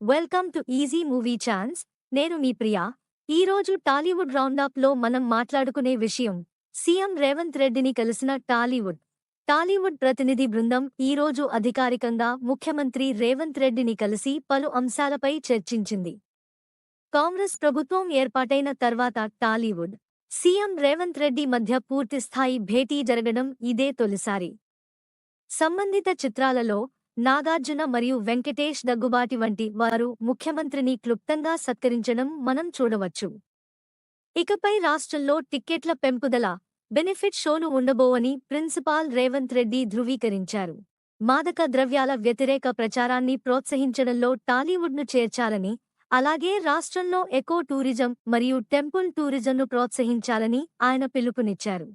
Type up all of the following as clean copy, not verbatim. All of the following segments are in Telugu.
Welcome to easy movie chance. నేను మీ ప్రియా. ఈరోజు టాలీవుడ్ రౌండప్లో మనం మాట్లాడుకునే విషయం సీఎం రేవంత్ రెడ్డిని కలిసిన టాలీవుడ్ ప్రతినిధి బృందం ఈరోజు అధికారికంగా ముఖ్యమంత్రి రేవంత్ రెడ్డిని కలిసి పలు అంశాలపై చర్చించింది. కాంగ్రెస్ ప్రభుత్వం ఏర్పాటైన తర్వాత టాలీవుడ్, సీఎం రేవంత్ రెడ్డి మధ్య పూర్తిస్థాయి భేటీ జరగడం ఇదే తొలిసారి. సంబంధిత చిత్రాలలో నాగార్జున మరియు వెంకటేష్ దగ్గుబాటి వంటి వారు ముఖ్యమంత్రిని క్లుప్తంగా సత్కరించడం మనం చూడవచ్చు. ఇకపై రాష్ట్రంలో టిక్కెట్ల పెంపుదల, బెనిఫిట్ షోలు ఉండబోవని ప్రిన్సిపాల్ రేవంత్ రెడ్డి ధృవీకరించారు. మాదక ద్రవ్యాల వ్యతిరేక ప్రచారాన్ని ప్రోత్సహించడంలో టాలీవుడ్ను చేర్చాలని, అలాగే రాష్ట్రంలో ఎకో టూరిజం మరియు టెంపుల్ టూరిజంను ప్రోత్సహించాలని ఆయన పిలుపునిచ్చారు.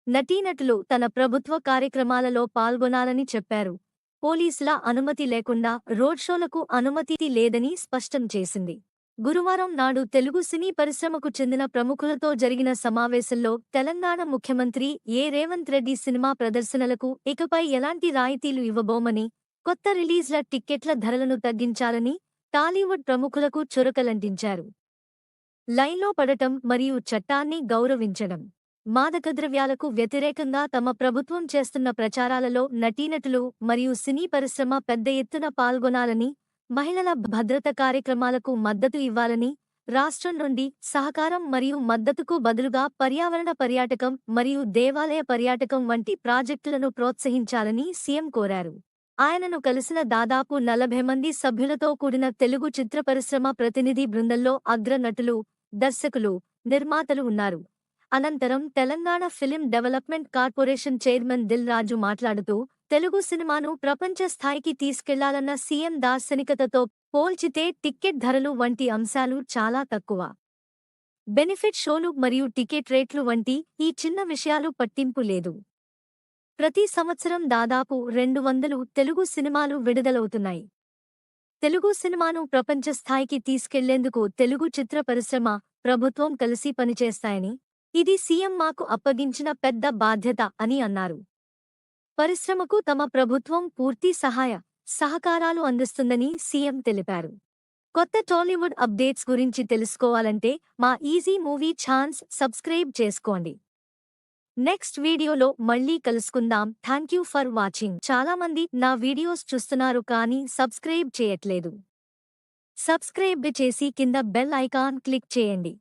నటీనటులు తన ప్రభుత్వ కార్యక్రమాలలో పాల్గొనాలని చెప్పారు. పోలీసుల అనుమతి లేకుండా రోడ్ షోలకు అనుమతి లేదని స్పష్టం చేసింది. గురువారం నాడు తెలుగు సినీ పరిశ్రమకు చెందిన ప్రముఖులతో జరిగిన సమావేశంలో తెలంగాణ ముఖ్యమంత్రి రేవంత్ రెడ్డి సినిమా ప్రదర్శనలకు ఇకపై ఎలాంటి రాయితీలు ఇవ్వబోమని, కొత్త రిలీజ్ల టిక్కెట్ల ధరలను తగ్గించాలని టాలీవుడ్ ప్రముఖులకు చురకలంటించారు. లైన్లో పడటం మరియు చట్టాన్ని గౌరవించడం. మాదకద్రవ్యాలకు వ్యతిరేకంగా తమ ప్రభుత్వం చేస్తున్న ప్రచారాలలో నటీనటులు మరియు సినీ పరిశ్రమ పెద్ద ఎత్తున పాల్గొనాలని, మహిళల భద్రత కార్యక్రమాలకు మద్దతు ఇవ్వాలని, రాష్ట్రం నుండి సహకారం మరియు మద్దతుకు బదులుగా పర్యావరణ పర్యాటకం మరియు దేవాలయ పర్యాటకం వంటి ప్రాజెక్టులను ప్రోత్సహించాలని సీఎం కోరారు. ఆయనను కలిసిన దాదాపు 40 మంది సభ్యులతో కూడిన తెలుగు చిత్ర పరిశ్రమ ప్రతినిధి బృందంలో అగ్ర నటులు, దర్శకులు, నిర్మాతలు ఉన్నారు. అనంతరం Telangana film development corporation chairman Dil Raju మాట్లాడుతూ, తెలుగు సినిమాను ప్రపంచ స్థాయికి తీసుకెళ్లాలన్న సీఎం దార్శనికతతో పోల్చితే టిక్కెట్ ధరలు వంటి అంశాలు చాలా తక్కువ. బెనిఫిట్ షోలు మరియు టికెట్ రేట్లు వంటి ఈ చిన్న విషయాలు పట్టింపు లేదు. ప్రతి సంవత్సరం దాదాపు 200 తెలుగు సినిమాలు విడుదలవుతున్నాయి. తెలుగు సినిమాను ప్రపంచ స్థాయికి తీసుకెళ్లేందుకు తెలుగు చిత్ర పరిశ్రమ, ప్రభుత్వం కలిసి పనిచేస్తాయని, ఇది సీఎం మాకు అప్పగించిన పెద్ద బాధ్యత అని అన్నారు. పరిశ్రమకు తమ ప్రభుత్వం పూర్తి సహకారాలు అందిస్తుందని సీఎం తెలిపారు. కొత్త టాలీవుడ్ అప్డేట్స్ గురించి తెలుసుకోవాలంటే మా ఈజీ మూవీ ఛాన్స్ సబ్స్క్రైబ్ చేసుకోండి. నెక్స్ట్ వీడియోలో మళ్ళీ కలుసుకుందాం. Thank you for watching. చాలా మంది నా వీడియోస్ చూస్తున్నారు కానీ సబ్స్క్రైబ్ చేయట్లేదు. సబ్స్క్రైబ్ చేసి కింద బెల్ ఐకాన్ క్లిక్ చేయండి.